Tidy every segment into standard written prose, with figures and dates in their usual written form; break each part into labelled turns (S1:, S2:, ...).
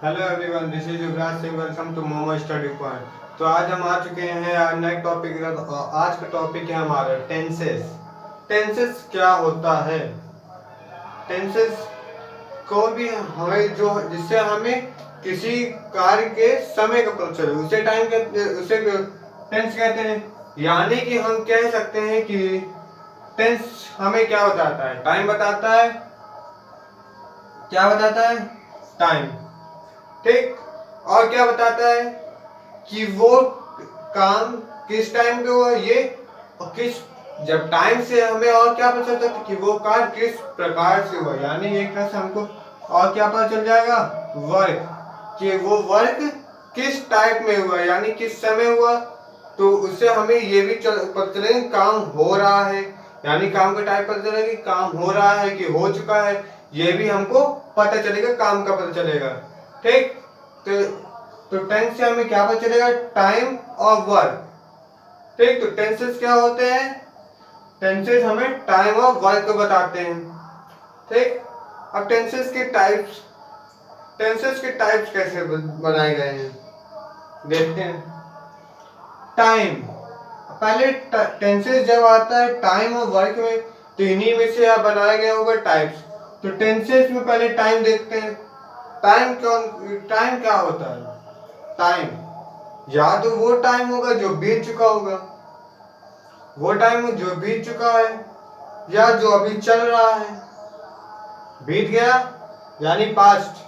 S1: Hello everyone, this is Yuvraj Singh. Welcome to Momo study point. तो आज हम आ चुके हैं नए टॉपिक। आज का टॉपिक है हमारा टेंसेस। टेंसेस क्या होता है? टेंसेस को भी हमें जो जिससे हमें किसी कार्य के समय का पता चले उसे उसे टेंस कहते हैं। यानी कि हम कह सकते हैं कि टेंस हमें क्या बताता है? टाइम बताता है। क्या बताता है? टाइम। ठीक। और क्या बताता है कि वो काम किस टाइम पे हुआ, ये और किस जब टाइम से हमें और क्या पता चलता है कि वो कार्य किस प्रकार से हुआ। यानी एक तरह से हमको और क्या पता चल जाएगा? वर्क, कि वो वर्क किस टाइप में हुआ, यानी किस समय हुआ। तो उससे हमें ये भी पता चलेगा काम हो रहा है, यानी काम का टाइप पता चलेगा कि काम हो रहा है कि हो चुका है। ये भी हमको पता चलेगा, काम का पता चलेगा। ठीक। तो टेंस से हमें क्या पता चलेगा? टाइम और वर्क। ठीक। तो टेंसेस क्या होते हैं? टेंसेस हमें टाइम और वर्क को बताते हैं। ठीक। अब टेंसेस के टाइप्स कैसे बनाए गए हैं देखते हैं। टाइम, पहले टेंसेस जब आता है टाइम और वर्क में, तो इन्हीं में से बनाया गया होगा टाइप्स। तो टेंसेस में पहले टाइम देखते हैं। टाइम क्या होता है? टाइम या तो वो टाइम होगा जो बीत चुका होगा, वो टाइम जो बीत चुका है, या जो अभी चल रहा है। बीत गया यानी पास्ट,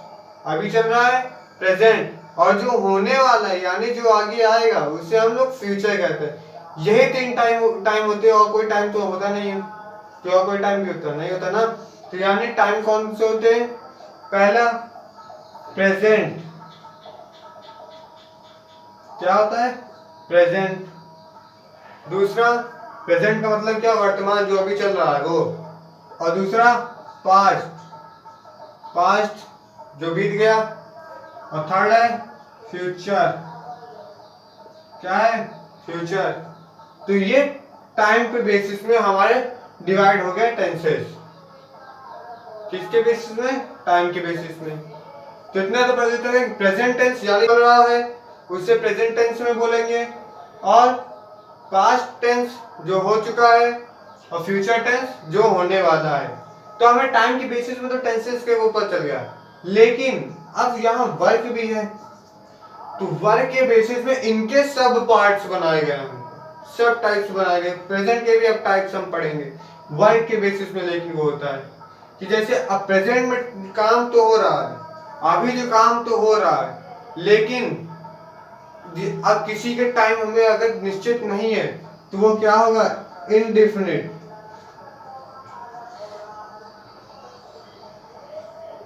S1: अभी चल रहा है प्रेजेंट, और जो होने वाला है यानी जो आगे आएगा उसे हम लोग फ्यूचर कहते हैं। यही तीन टाइम होते हैं, और कोई टाइम तो होता नहीं है। तो और कोई टाइम भी होता नहीं होता ना। तो यानी टाइम कौन से होते हैं? पहला प्रेजेंट। क्या होता है? प्रेजेंट। दूसरा, प्रेजेंट का मतलब क्या? वर्तमान, जो अभी चल रहा है वो। और दूसरा पास्ट, पास्ट जो बीत गया। और थर्ड है फ्यूचर। क्या है? फ्यूचर। तो ये टाइम के बेसिस में हमारे डिवाइड हो गए टेंसेस। किसके बेसिस में? टाइम के बेसिस में। तो इतना तो पता चलता है प्रेजेंट टेंस यानी चल रहा है उससे प्रेजेंट टेंस में बोलेंगे, और पास्ट टेंस जो हो चुका है, और फ्यूचर टेंस जो होने वाला है। तो हमें टाइम के बेसिस में तो टेंसेस के ऊपर चल गया, लेकिन अब यहाँ वर्क भी है। तो वर्क के बेसिस में इनके सब पार्ट्स बनाए गए हैं, सब टाइप्स बनाए गए। प्रेजेंट के भी अब टाइप्स हम पढ़ेंगे वर्क के बेसिस में। लेकिन वो होता है कि जैसे अब प्रेजेंट में काम तो हो रहा है, अभी जो काम तो हो रहा है, लेकिन अब किसी के टाइम हमें अगर निश्चित नहीं है तो वो क्या होगा? इनडेफिनिट।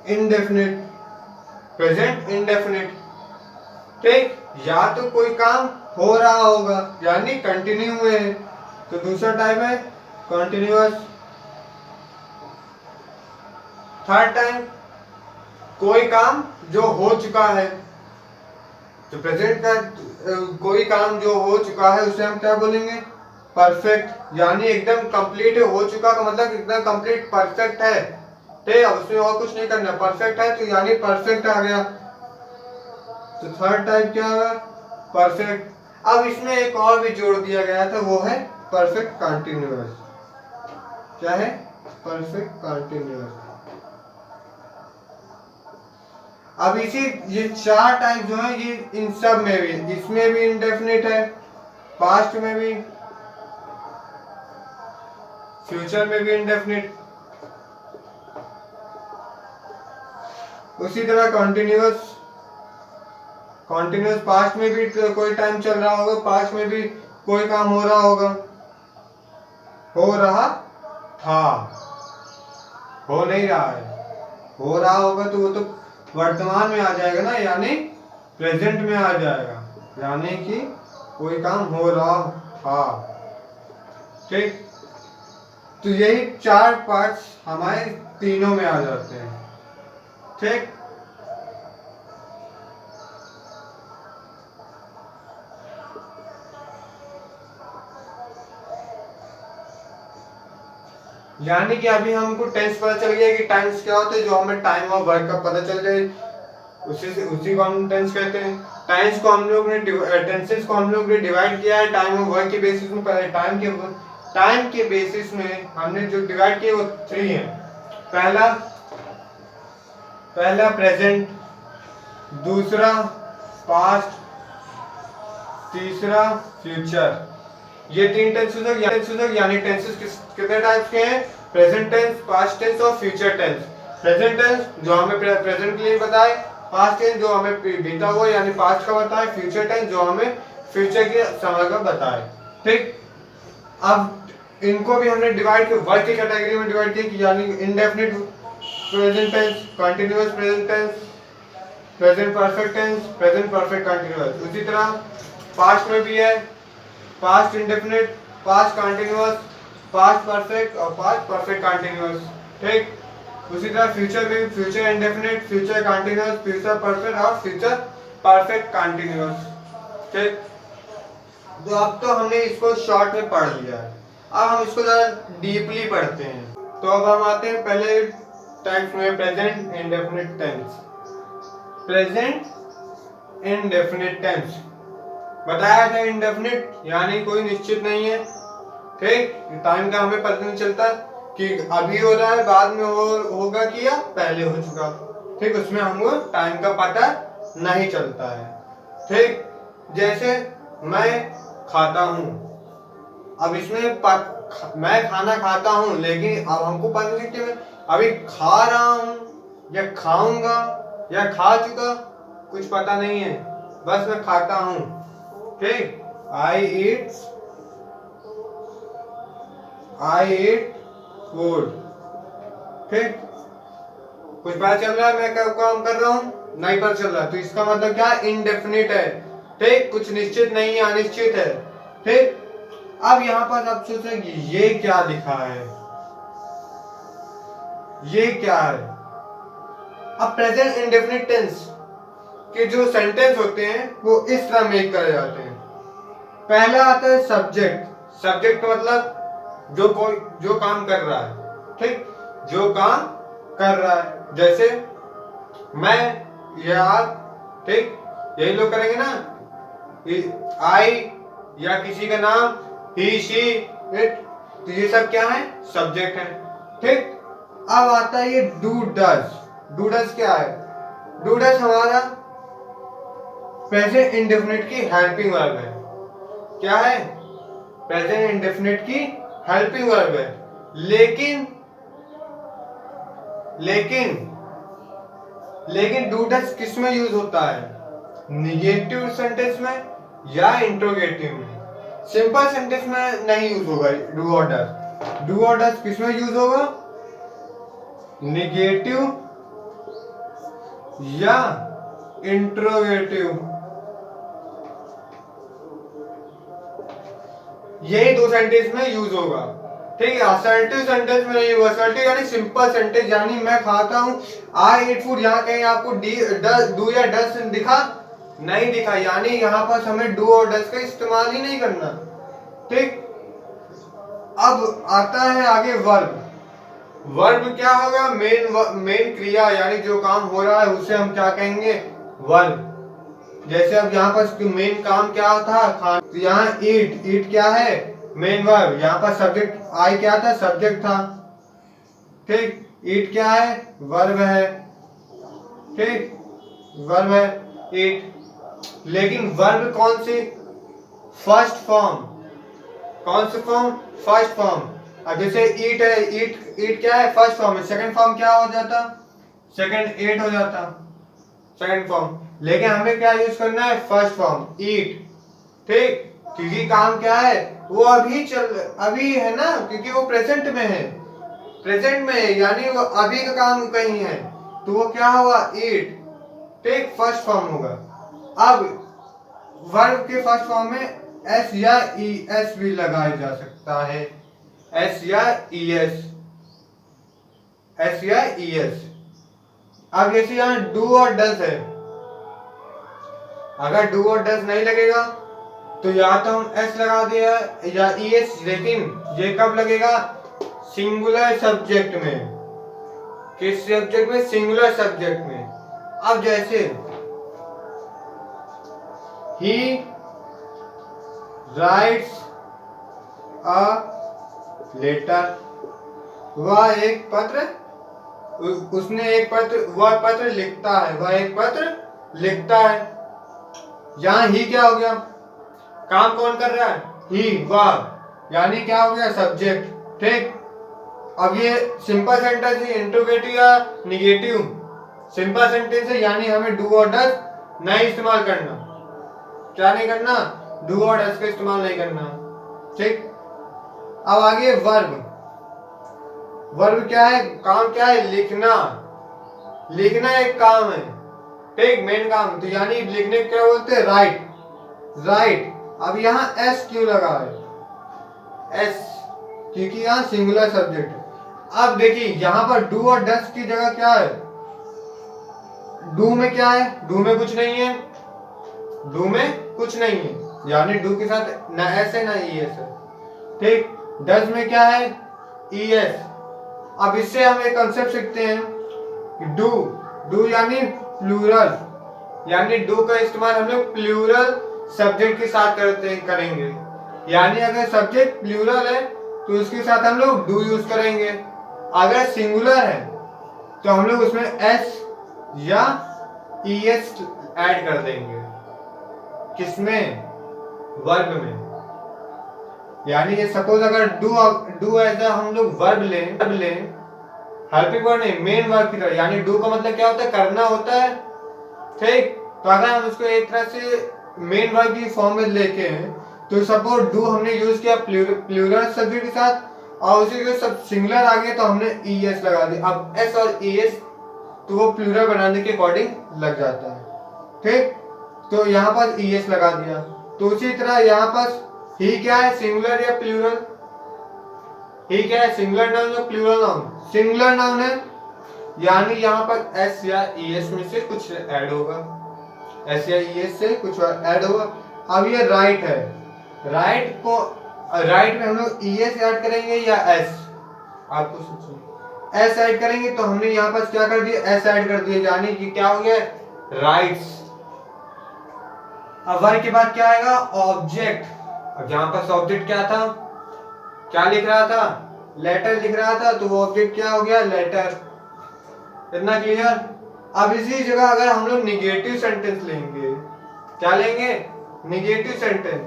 S1: Indefinite, present indefinite. ठीक। या तो कोई काम हो रहा होगा यानी कंटिन्यू में है, तो दूसरा टाइप है कंटिन्यूअस। थर्ड टाइम कोई काम जो हो चुका है। तो प्रेजेंट का कोई काम जो हो चुका है उसे हम क्या बोलेंगे? परफेक्ट। यानी एकदम कंप्लीट हो चुका का मतलब एकदम कंप्लीट परफेक्ट है। ठीक। अब उसमें और कुछ नहीं करना, परफेक्ट है तो यानी परफेक्ट आ गया। तो थर्ड टाइप क्या होगा? परफेक्ट। अब इसमें एक और भी जोड़ दिया गया था, वो है परफेक्ट कंटिन्यूअस। क्या है? Perfect continuous. अब इसी ये चार टाइप जो है, ये इन सब में भी, इसमें भी इंडेफिनिट है, पास्ट में भी, फ्यूचर में भी इंडेफिनिट। उसी तरह कंटिन्यूअस, कंटिन्यूअस पास्ट में भी कोई टाइम चल रहा होगा, पास्ट में भी कोई काम हो रहा होगा, हो रहा था, हो नहीं रहा है। हो रहा होगा तो वो तो वर्तमान में आ जाएगा ना, यानी प्रेजेंट में आ जाएगा, यानी कि कोई काम हो रहा था। ठीक। तो यही चार पार्ट्स हमारे तीनों में आ जाते हैं। ठीक। यानी कि अभी हमको टेंस पता चल गया कि टाइम्स क्या होते हैं, जो हमें टाइम और वर्क का पता चल गया। उसी को हम टेंस कहते हैं। टेंसेस को हम लोग ने डिवाइड किया है टाइम और वर्क के बेसिस में। टाइम के बेसिस में हमने जो डिवाइड किए वो 3 हैं। पहला प्रेजेंट, दूसरा पास्ट, तीसरा फ्यूचर। ये 3 टेंसेस यानी टेंसेस कितने टाइप्स के हैं? प्रेजेंट टेंस, पास्ट टेंस और फ्यूचर टेंस। प्रेजेंट टेंस जो हमें प्रेजेंट के लिए बताए, पास्ट टेंस जो हमें बीता हुआ यानी पास्ट का बताए, फ्यूचर टेंस जो हमें फ्यूचर के समय का बताए। ठीक, अब इनको भी हमने डिवाइड किया, वर्क की कैटेगरी में डिवाइड किया, यानी indefinite present tense, continuous present tense, present perfect tense, present perfect continuous. उसी तरह पास्ट में भी है, past indefinite, past continuous, past perfect और पास्ट परफेक्ट कंटिन्यूअस। ठीक, उसी तरह फ्यूचर में future indefinite, future continuous, future perfect और फ्यूचर परफेक्ट कंटिन्यूअस। ठीक, तो अब तो हमने इसको शॉर्ट में पढ़ लिया है, अब हम इसको ज़्यादा डीपली पढ़ते हैं। तो अब हम आते हैं पहले टाइप्स में, present indefinite tense. Present indefinite tense बताया था, इंडेफिनिट यानी कोई निश्चित नहीं है। ठीक, टाइम का हमें पता नहीं चलता कि अभी हो रहा है, बाद में होगा कि या पहले हो चुका। ठीक, उसमें हमको टाइम का पता नहीं चलता है। ठीक, जैसे मैं खाता हूँ, अब इसमें मैं खाना खाता हूँ, लेकिन अब हमको पता नहीं कि मैं अभी खा रहा हूँ या खाऊंगा या खा चुका, कुछ पता नहीं है, बस मैं खाता हूँ। ठीक, आई ईट फूड। ठीक, कुछ पता चल रहा है मैं क्या काम कर रहा हूँ? नहीं पता चल रहा, तो इसका मतलब क्या? इनडेफिनिट है। ठीक, कुछ निश्चित नहीं है, अनिश्चित है। ठीक, अब यहाँ पर आप सोचें कि ये क्या लिखा है, ये क्या है? अब प्रेजेंट इंडेफिनिट टेंस के जो सेंटेंस होते हैं वो इस तरह मेक करे जाते हैं। पहला आता है सब्जेक्ट। सब्जेक्ट मतलब जो काम कर रहा है। ठीक, जो काम कर रहा है, जैसे मैं या आप। ठीक, यही लोग करेंगे ना, आई या किसी का नाम, ही, शी, इट, तो ये सब क्या है? सब्जेक्ट है। ठीक, अब आता है ये डू डज। डू डज क्या है? डू डज हमारा प्रेजेंट इंडेफिनिट की हेल्पिंग वर्ब है। क्या है? प्रेजेंट इंडेफिनिट की हेल्पिंग वर्ब है। लेकिन डू डज किस में यूज होता है? निगेटिव सेंटेंस में या इंट्रोगेटिव में? सिंपल सेंटेंस में नहीं यूज होगा डू और डज। डू और डज किस में यूज होगा? निगेटिव या इंट्रोगेटिव, यही 2 सेंटेंस में यूज होगा। ठीक है, असर्टिव सेंटेंस में नहीं होगा। असर्टिव यानी सिंपल सेंटेंस, यानी मैं खाता हूँ, आई ईट फूड, यहाँ कहीं आपको डू या डज दिखा? नहीं दिखा, यानी यहाँ पर हमें डू और डज का इस्तेमाल ही नहीं करना। ठीक, अब आता है आगे वर्ब। वर्ब क्या होगा? मेन क्रिया, यानी जो काम हो रहा है उसे हम क्या कहेंगे? वर्ब। जैसे अब यहाँ पर मेन काम क्या था? खाना। तो यहाँ ईट क्या है? Main verb. यहाँ पर सब्जेक्ट आई क्या था? सब्जेक्ट था। ठीक, ईट क्या है? वर्ब है। ठीक, वर्ब है ईट। लेकिन वर्ब कौन सी? First form. कौन सी फॉर्म? First form. अब जैसे ईट है, ईट क्या है? फर्स्ट फॉर्म है। सेकंड फॉर्म क्या हो जाता? सेकंड ईट हो जाता, सेकंड फॉर्म। लेकिन हमें क्या यूज करना है? फर्स्ट फॉर्म, ईट। ठीक, क्योंकि काम क्या है? वो अभी है ना, क्योंकि वो प्रेजेंट में है। प्रेजेंट में है यानी वो अभी का काम कहीं है, तो वो क्या हुआ? ईट। ठीक, फर्स्ट फॉर्म होगा। अब वर्ब के फर्स्ट फॉर्म में एस या ई एस भी लगाया जा सकता है। एस या ई एस, एस या ई एस। अब जैसे यहाँ डू और डज है, अगर डू और डज नहीं लगेगा तो या तो हम एस लगा दिया या ई एस, लेकिन ये कब लगेगा? सिंगुलर सब्जेक्ट में। किस सब्जेक्ट में? सिंगुलर सब्जेक्ट में। अब जैसे ही राइट्स अ लेटर, वह एक पत्र, उसने एक पत्र, वह पत्र लिखता है, वह एक पत्र लिखता है। यहाँ ही क्या हो गया, काम कौन कर रहा है, ही, वह, यानी क्या हो गया, सब्जेक्ट। ठीक, अब ये सिंपल सेंटेंस है, इंट्रोगेटिव या निगेटिव? सिंपल सेंटेंस है, यानी हमें डू और डज नहीं इस्तेमाल करना। क्या नहीं करना, डू और डज का इस्तेमाल नहीं करना। ठीक, अब आगे वर्ब। वर्ब क्या है, काम क्या है, लिखना। लिखना एक काम है, ठीक, मेन काम। तो यानी लिखने को क्या बोलते हैं, राइट। राइट। अब यहाँ एस क्यों लगा है, एस, क्योंकि यहाँ सिंगुलर सब्जेक्ट है। अब देखिए यहाँ पर डू और डस की जगह क्या है, डू में क्या है, डू में कुछ नहीं है, डू में कुछ नहीं है, यानी डू के साथ ना एस है ना ई एस है। ठीक, डस में क्या है, ई एस। अब इससे हम एक कंसेप्ट सीखते हैं कि डू, डू यानी प्लूरल, यानी डू का इस्तेमाल हम लोग प्लूरल सब्जेक्ट के साथ करेंगे। यानी अगर सब्जेक्ट प्लूरल है तो उसके साथ हम लोग डू यूज करेंगे। अगर सिंगुलर है तो हम लोग उसमें एस या ई एस ऐड कर देंगे। किसमें, वर्ब में। यानी ये सपोज अगर डू एज हम लोग वर्ब लें, हेल्पिंग वर्ड नहीं, मेन वर्ब की तरह। यानी डू का मतलब क्या होता है, करना होता है। ठीक, तो अगर हम उसको एक तरह से मेन वर्ब की फॉर्म में लेके हैं, तो सपोज डू हमने यूज किया प्लूरल सब्जेक्ट के साथ, और उसी के सब सिंगुलर आ गया तो हमने ई एस लगा दिया। अब एस और ई एस तो वो प्लूरल बनाने के अकॉर्डिंग लग जाता है। ठीक, तो यहाँ पर ई एस लगा दिया। तो उसी तरह यहाँ पर ही क्या है, सिंगुलर या प्लूरल, ही क्या है, सिंगुलर नाउन या प्लूरल नाउन, सिंगुलर नाउन है, यानी यहाँ पर एस या ई एस में से कुछ ऐड होगा, एस या ई एस से कुछ ऐड होगा। अब ये राइट है, राइट को, राइट में हम लोग ई एस ऐड करेंगे या एस, आपको सोचो, एस ऐड करेंगे तो हमने यहाँ पर क्या कर दिया, एस ऐड कर दिया, यानी कि क्या हो गया, राइट्स। अब वर्ब के बाद क्या आएगा, ऑब्जेक्ट। अब यहाँ पर ऑब्जेक्ट क्या था, क्या लिख रहा था, लेटर लिख रहा था, तो वो ऑब्जेक्ट क्या हो गया, लेटर। इतना क्लियर। अब इसी जगह अगर हम लोग निगेटिव सेंटेंस लेंगे, क्या लेंगे, निगेटिव सेंटेंस,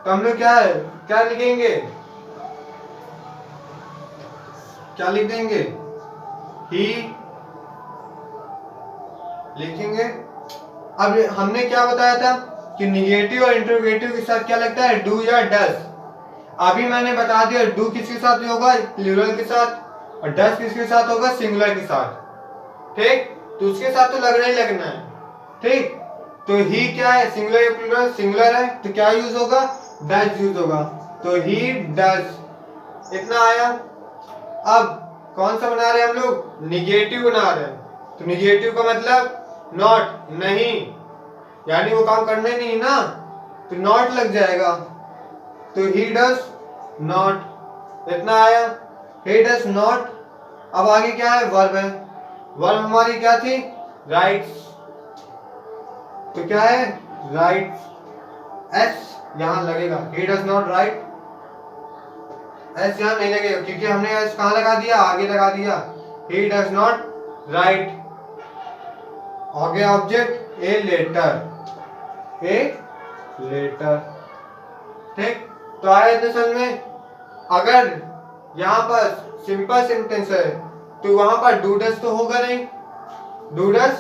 S1: तो हम लोग क्या है, क्या लिखेंगे, क्या लिख देंगे, ही लिखेंगे। अब हमने क्या बताया था कि निगेटिव और इंटरोगेटिव के साथ क्या लगता है, डू या डस। अभी मैंने बता दिया डू किसके साथ होगा, प्लूरल के साथ, और डस किसके साथ होगा, सिंगुलर के साथ। ठीक, तो उसके साथ तो लगना ही लगना है। ठीक, तो ही क्या है, सिंगुलर या प्लूरल, सिंगुलर है तो क्या यूज होगा, डज यूज होगा, तो ही डज। इतना आया। अब कौन सा बना रहे हैं हम लोग, निगेटिव बना रहे हैं, तो निगेटिव का मतलब नॉट, नहीं, यानी वो काम करना ही नहीं ना, तो नॉट लग जाएगा, तो ही डज नॉट। इतना आया, ही डज नॉट। अब आगे क्या है, वर्ब है, वर्ब हमारी क्या थी, राइट्स, तो क्या है, राइट्स। एस यहां लगेगा, ही डज नॉट राइट, एस यहां नहीं लगेगा क्योंकि हमने एस कहां लगा दिया, आगे लगा दिया, ही डज नॉट राइट। हो गया object, a letter, a letter. ठीक, तो आया इतने समझ में। अगर यहां पर सिंपल सेंटेंस है तो वहां पर डू डज तो होगा नहीं, डू डज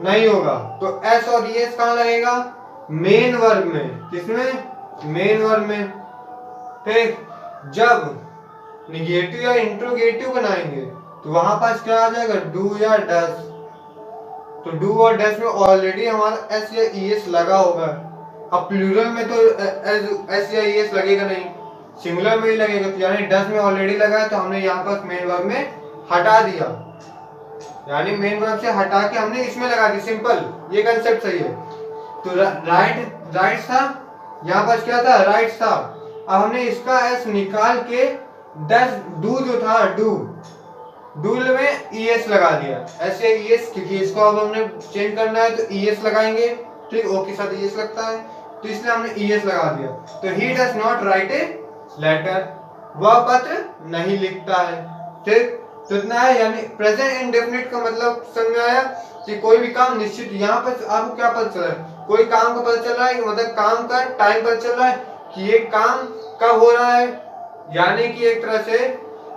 S1: नहीं होगा, तो एस और एस कहां लगेगा, मेन वर्ब में। किसमें, मेन वर्ब में। ठीक, जब निगेटिव या इंट्रोगेटिव बनाएंगे तो वहां पास क्या आ जाएगा, डू या डज। तो डू और डज में ऑलरेडी हमारा एस या ई एस लगा होगा। अब प्लूरल में तो एस या ई एस लगेगा नहीं, सिंगुलर में ही लगेगा, तो यानी डज में ऑलरेडी लगा है, तो हमने यहाँ पर मेन वर्ब में हटा दिया, यानी मेन वर्ब से हटा के हमने इसमें लगा दी। सिंपल, ये कंसेप्ट सही है। तो राइट था, यहाँ पर क्या था, राइट था। अब हमने इसका एस निकाल के डू जो था, डू डूल में ईएस लगा दिया, ऐसे ईएस, क्योंकि इसको अब हमने चेंज करना है तो ईएस लगाएंगे, ठीक, ओ के साथ ईएस लगता है तो इसलिए हमने ईएस लगा दिया। तो he does not write a letter, वह पत्र नहीं लिखता है, ठीक। तो इतना है, यानी प्रेजेंट इंडेफिनिट का मतलब समझ में आया कि कोई भी काम निश्चित, यहाँ पर आपको क्या पता चल रहा है, कोई काम का पता चल रहा है, मतलब काम का टाइम पता चल रहा है कि ये काम कब हो रहा है, यानी कि एक तरह से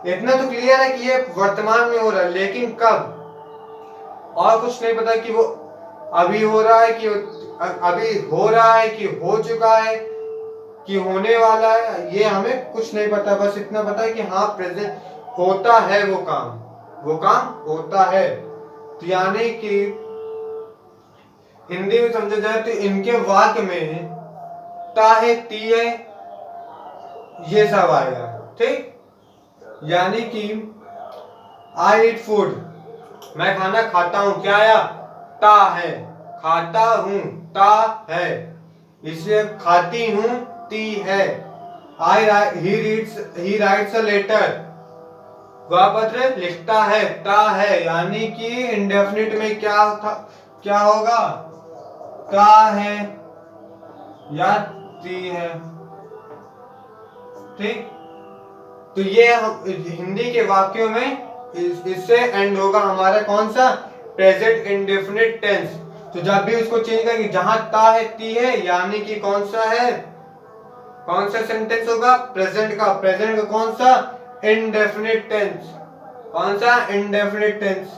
S1: इतना तो क्लियर है कि ये वर्तमान में हो रहा है, लेकिन कब और कुछ नहीं पता कि वो अभी हो रहा है, कि अभी हो रहा है, कि हो चुका है, कि होने वाला है, ये हमें कुछ नहीं पता। बस इतना पता है कि हाँ प्रेजेंट होता है, वो काम होता है। तो यानी कि हिंदी में समझा जाए तो इनके वाक्य में ता है, ती है, ये सब आएगा, ठीक। यानी कि आई ईट फूड, मैं खाना खाता हूं, क्या आया, ता है, खाता हूं, ता है, इसलिए खाती हूं, ती है। ही राइट्स अ लेटर, वह पत्र लिखता है, ता है, यानी कि इंडेफिनिट में क्या होगा, ता है या ती है, ठीक। तो ये हिंदी के वाक्यों में इससे एंड होगा हमारा कौन सा, प्रेजेंट इंडेफिनिट टेंस। तो जब भी उसको चेंज करेंगे, जहां ता है, ती है, यानी कि कौन सा है, कौन सा सेंटेंस होगा, प्रेजेंट का कौन सा, इंडेफिनिट टेंस, कौन सा, इंडेफिनिट टेंस,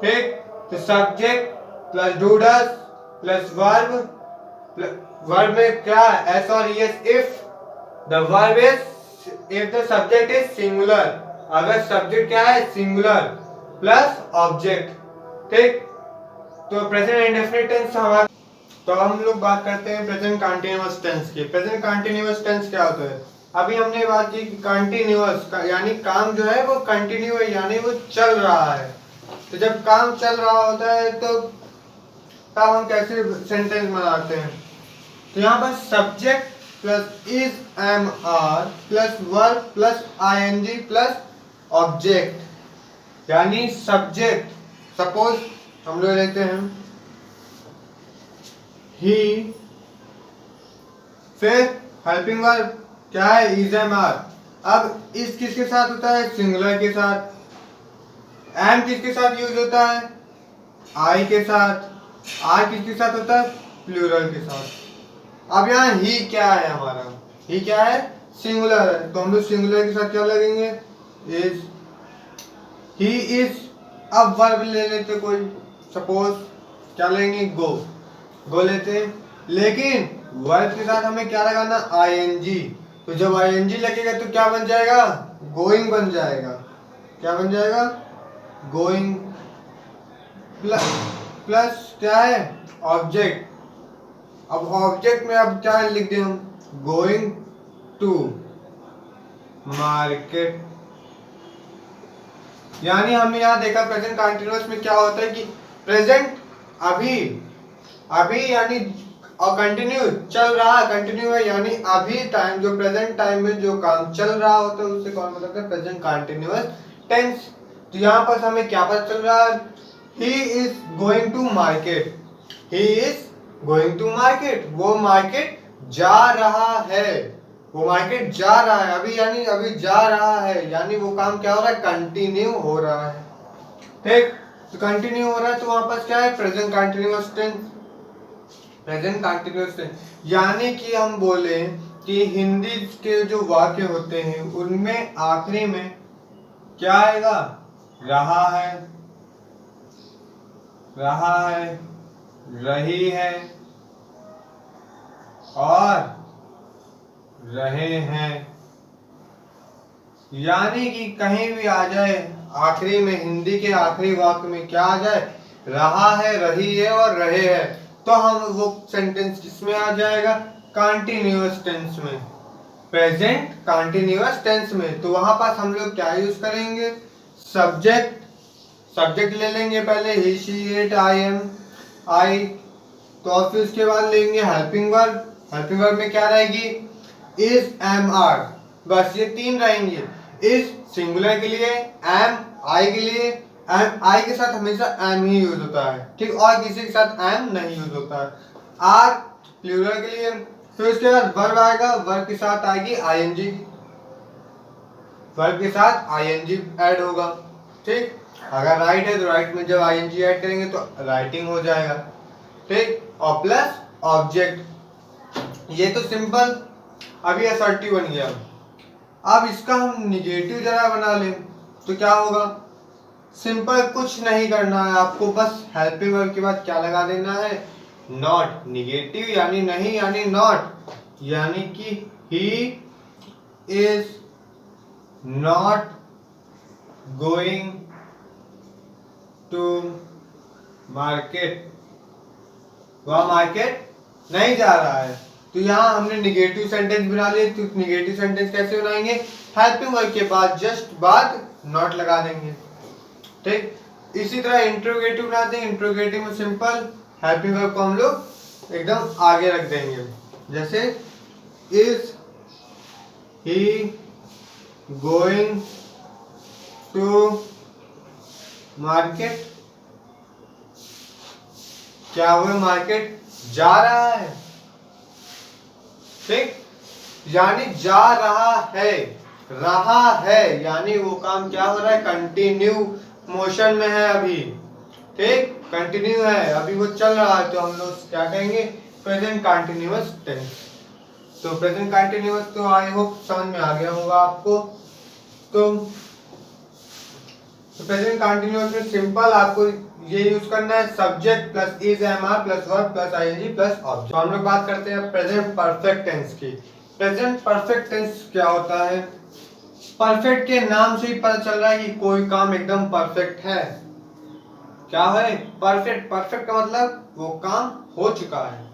S1: ठीक। तो subject plus do does plus verb, verb में क्या है, एस और S, if the verb is, if the subject is singular, अगर सब्जेक्ट क्या है, सिंगुलर प्लस ऑब्जेक्ट, ठीक। तो प्रेजेंट इंडेफिनिट टेंस हमारा। तो हम लोग बात करते हैं प्रेजेंट कंटीन्यूअस टेंस की। प्रेजेंट कंटीन्यूअस टेंस क्या होता है, अभी हमने बात की कंटीन्यूअस यानी काम जो है वो कंटिन्यू है, यानी वो चल रहा है। तो जब काम चल रहा होता है तो तब हम कैसे सेंटेंस बनाते हैं, तो यहाँ पर subject plus is am are plus verb plus ING plus object, यानी सब्जेक्ट, सपोज हम लोग लेते हैं ही, फिर हेल्पिंग वर्ब क्या है, इज एम आर। अब इस किसके साथ होता है, सिंगुलर के साथ। एम किसके साथ यूज होता है, आई के साथ। आर किसके साथ होता है, प्लूरल के साथ। अब यहाँ ही क्या है, हमारा ही क्या है, सिंगुलर है, तो हम लोग सिंगुलर के साथ क्या लगेंगे, इज, ही इज। अब वर्ब ले लेते कोई, सपोज क्या लेंगे, गो लेते हैं, लेकिन वर्ब के साथ हमें क्या लगाना, आईएनजी। तो जब आईएनजी लगेगा तो क्या बन जाएगा, गोइंग बन जाएगा, क्या बन जाएगा, गोइंग प्लस क्या है, ऑब्जेक्ट। अब ऑब्जेक्ट में अब क्या लिख दें हम, गोइंग टू मार्केट। यानी हमने यहाँ देखा प्रेजेंट कंटीन्यूअस में क्या होता है कि प्रेजेंट अभी यानी, और कंटिन्यू चल रहा, कंटिन्यू है यानी अभी टाइम, जो प्रेजेंट टाइम में जो काम चल रहा होता है उसे कौन बताते हैं, प्रेजेंट कंटीन्यूअस टेंस। तो यहाँ पर हमें क्या पता चल रहा है, he is going to market, he is going to market, वो मार्केट जा रहा है, वो मार्केट जा रहा है, अभी यानी अभी जा रहा है, यानी वो काम क्या हो रहा है, कंटिन्यू हो रहा है, ठीक। तो कंटिन्यू हो रहा है तो वहां पर क्या है, present continuous tense, present continuous tense. यानी कि हम बोले कि हिंदी के जो वाक्य होते हैं उनमें आखिरी में क्या आएगा, रहा है, रही है और रहे हैं। यानी कि कहीं भी आ जाए आखिरी में, हिंदी के आखिरी वाक्य में क्या आ जाए, रहा है, रही है और रहे हैं, तो हम वो सेंटेंस किसमें आ जाएगा, कंटीन्यूअस टेंस में, प्रेजेंट कंटीन्यूअस टेंस में। तो वहां पास हम लोग क्या यूज करेंगे, सब्जेक्ट ले लेंगे पहले, ही शी इट आई एम आई, तो फिर उसके बाद लेंगे हेल्पिंग वर्ब में क्या रहेगी, इज एम आर, बस ये तीन रहेंगे। इज सिंगुलर के लिए, एम आई के लिए एम, आई के साथ हमेशा एम ही यूज होता है, ठीक, और किसी के साथ एम नहीं यूज होता है। आर प्लूरल के लिए, फिर उसके बाद वर्ब आएगा, वर्ब के साथ आएगी आईएनजी, वर्ब के साथ आईएनजी ऐड होगा, ठीक। अगर राइट है तो राइट में जब आईएनजी ऐड करेंगे तो राइटिंग हो जाएगा, ठीक, और प्लस ऑब्जेक्ट। ये तो सिंपल, अभी असर्टिव बन गया। अब इसका हम निगेटिव जरा बना लें तो क्या होगा? सिंपल, कुछ नहीं करना है आपको, बस हेल्पिंग वर्ब के बाद क्या लगा देना है? नॉट। निगेटिव यानी नहीं, यानी नॉट, यानी कि he is not going to market, वह मार्केट नहीं जा रहा है। तो यहाँ हमने निगेटिव सेंटेंस बना लिए। तो निगेटिव सेंटेंस कैसे बनाएंगे? हेल्पिंग वर्ब के बाद जस्ट बाद नॉट लगा देंगे, ठीक। इसी तरह इंट्रोगेटिव बनाते हैं। इंट्रोगेटिव में सिंपल हेल्पिंग वर्ब को हम लोग एकदम आगे रख देंगे, जैसे is he going to market, क्या वो मार्केट जा रहा है, ठीक, यानी जा रहा है यानी वो काम क्या हो रहा है? कंटिन्यू मोशन में है अभी, ठीक, कंटिन्यू है, अभी वो चल रहा है। तो हम लोग क्या कहेंगे? Present continuous tense. तो प्रेजेंट कंटिन्यूअस तो आई होप समझ में आ गया होगा आपको। तो प्रेजेंट कंटिन्यूअस में सिंपल आपको ये यूज करना है, subject plus is am are plus verb plus ING plus object. तो हम लोग बात करते हैं प्रेजेंट परफेक्ट टेंस की। प्रेजेंट परफेक्ट टेंस क्या होता है? परफेक्ट के नाम से ही पता चल रहा है कि कोई काम एकदम परफेक्ट है। क्या है परफेक्ट? परफेक्ट का मतलब वो काम हो चुका है,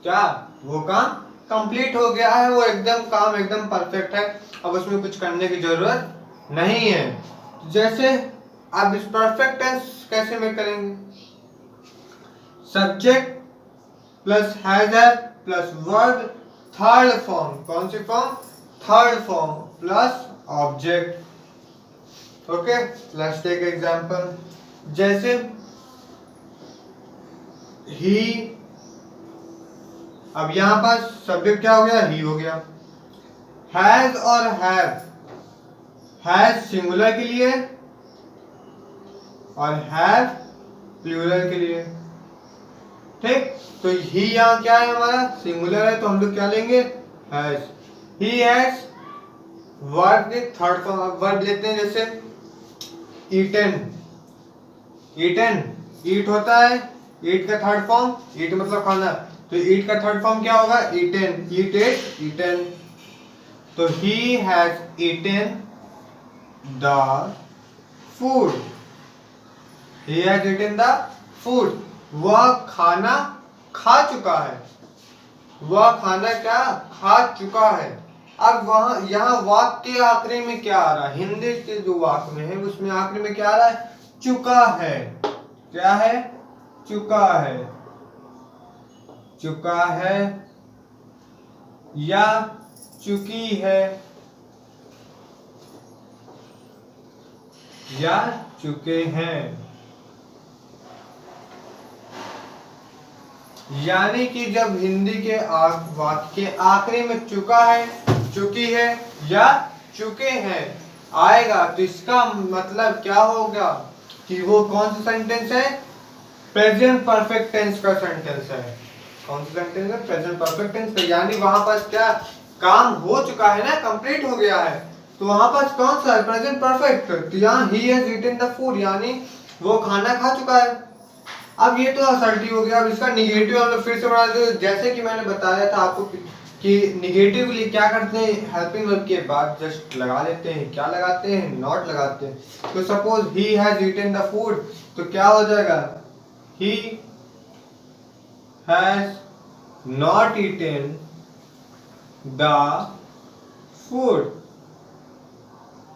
S1: क्या वो काम कंप्लीट हो गया है, वो एकदम काम एकदम परफेक्ट है, अब उसमें कुछ करने की जरूरत नहीं है। जैसे अब इस परफेक्ट टेंस कैसे में करेंगे? Subject plus has have plus verb third form, कौन सी form? Third form plus object. Okay, let's take example. जैसे ही, अब यहां पर सब्जेक्ट क्या हो गया? ही हो गया। हैज और हैव, हैज सिंगुलर के लिए और हैव प्लूरल के लिए, ठीक। तो ही यहाँ क्या है? हमारा सिंगुलर है, तो हम लोग क्या लेंगे? हैज। ही हैज वर्ब के थर्ड फॉर्म वर्ब लेते हैं, जैसे ईटन। ईटन, ईट होता है, ईट का थर्ड फॉर्म, ईट मतलब खाना, तो ईट का थर्ड फॉर्म क्या होगा? ईटन। Eat it, eaten. तो he has eaten the food, he has eaten the food, वह खाना खा चुका है, वह खाना क्या खा चुका है। अब वहां यहाँ वाक्य के आखिरी में क्या आ रहा है? हिंदी के जो वाक्य में है उसमें आखिरी में क्या आ रहा है? चुका है। क्या है? चुका है, चुका है या चुकी है या चुके हैं। यानी कि जब हिंदी के वाक्य के आखिरी में चुका है, चुकी है या चुके हैं आएगा, तो इसका मतलब क्या होगा कि वो कौन सा सेंटेंस है? प्रेजेंट परफेक्ट टेंस का सेंटेंस है। कौन सा सेंटेंस है? प्रेजेंट परफेक्ट टेंस का। यानी वहां पर क्या काम हो चुका है ना, कंप्लीट हो गया है, तो वहां पर कौन सा है? Present perfect. तो यहाँ he has eaten the food, यानी वो खाना खा चुका है। अब ये तो असर्टिव हो गया। अब इसका निगेटिव हम लोग फिर से बना देते, जैसे कि मैंने बताया था आपको कि निगेटिव के लिए क्या करते हैं? हेल्पिंग वर्ब के बाद जस्ट लगा लेते हैं, क्या लगाते हैं? नॉट लगाते हैं। तो suppose he has eaten the food, तो क्या हो जाएगा? He has not eaten the food.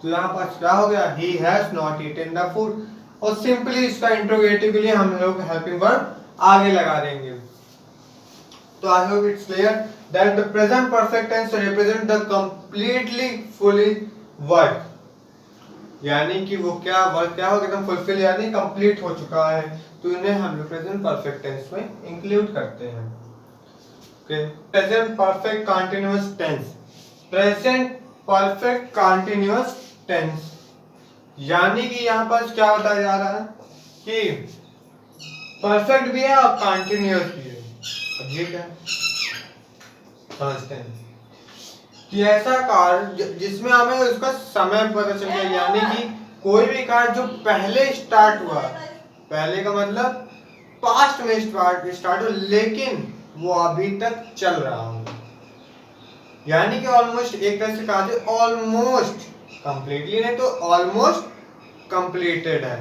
S1: तो यहाँ पर क्या हो गया? He has not eaten the food. और सिंपली इसका इंट्रोगेटिव के लिए हम लोग हेल्पिंग वर्ब आगे लगा देंगे। तो I hope it's clear that the present perfect tense represent the completely fully work. यानी कि वो क्या वर्क क्या हो एकदम फुलफिल यानी कंप्लीट हो चुका है, तो इन्हें हम लोग प्रेजेंट परफेक्ट टेंस में इंक्लूड करते हैं। Okay, present perfect continuous tense. Present perfect continuous tense यानी कि यहाँ पर क्या बताया जा रहा है कि परफेक्ट भी है और कंटीन्यूअस भी है। अब ये क्या है समझते हैं कि ऐसा कार्य जिसमें हमें उसका समय पता चल गया, यानी कि कोई भी कार्य जो पहले स्टार्ट हुआ, पहले का मतलब पास्ट में स्टार्ट हो लेकिन वो अभी तक चल रहा हो, यानी कि ऑलमोस्ट एक तरह से कहा जाए ऑलमोस्ट कंप्लीटली नहीं तो ऑलमोस्ट कंप्लीटेड है।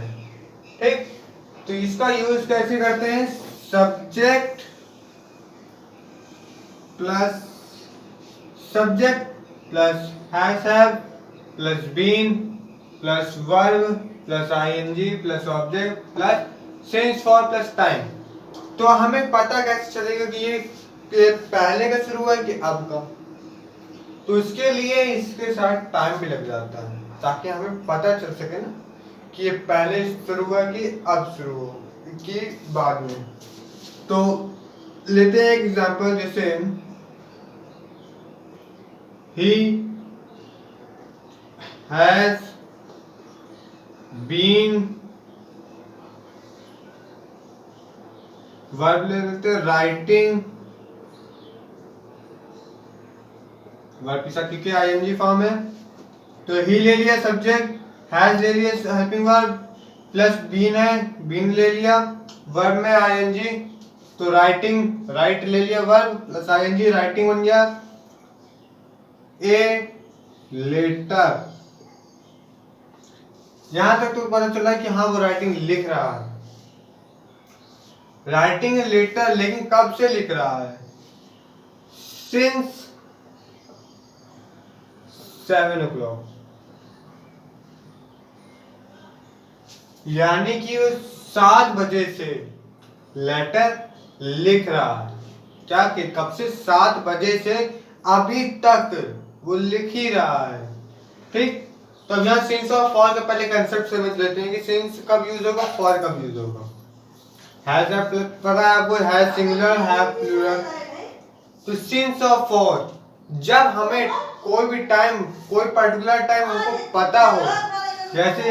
S1: ठीक, तो इसका यूज कैसे करते हैं, subject plus has have plus been plus verb plus ING plus object plus since for plus time. तो हमें पता कैसे चलेगा कि ये पहले का शुरू हुआ है कि अब का, तो इसके लिए इसके साथ टाइम भी लग जाता है ताकि हमें पता चल सके ना कि ये पहले शुरू हुआ कि अब शुरू हो कि बाद में। तो लेते हैं एक एग्जांपल, जैसे he has been, वर्ब ले लेते हैं राइटिंग, वर्ब के साथ क्योंकि आईएनजी फॉर्म है तो ही ले लिया सब्जेक्ट, हैज ले लिया हेल्पिंग वर्ब प्लस बीन है, बीन ले लिया वर्ब में आईएनजी, तो राइटिंग राइट ले लिया वर्ब प्लस आईएनजी राइटिंग बन गया ए लेटर। यहां तक तो पता चला कि हाँ वो राइटिंग लिख रहा है, राइटिंग लेटर, लेकिन कब से लिख रहा है, सिंस 7 o'clock, यानी कि वो 7 बजे से लेटर लिख रहा है, क्या कि कब से 7 बजे से अभी तक वो लिख ही रहा है। ठीक, तो अब यहाँ सिंस और फॉर का पहले कंसेप्ट समझ लेते हैं कि सिंस कब यूज होगा, फॉर कब यूज होगा। हैज पता है आपको, हैज सिंगुलर हैव प्लूरल, तो सिंस और फॉर जब हमें कोई भी टाइम कोई पर्टिकुलर टाइम हमको पता हो, जैसे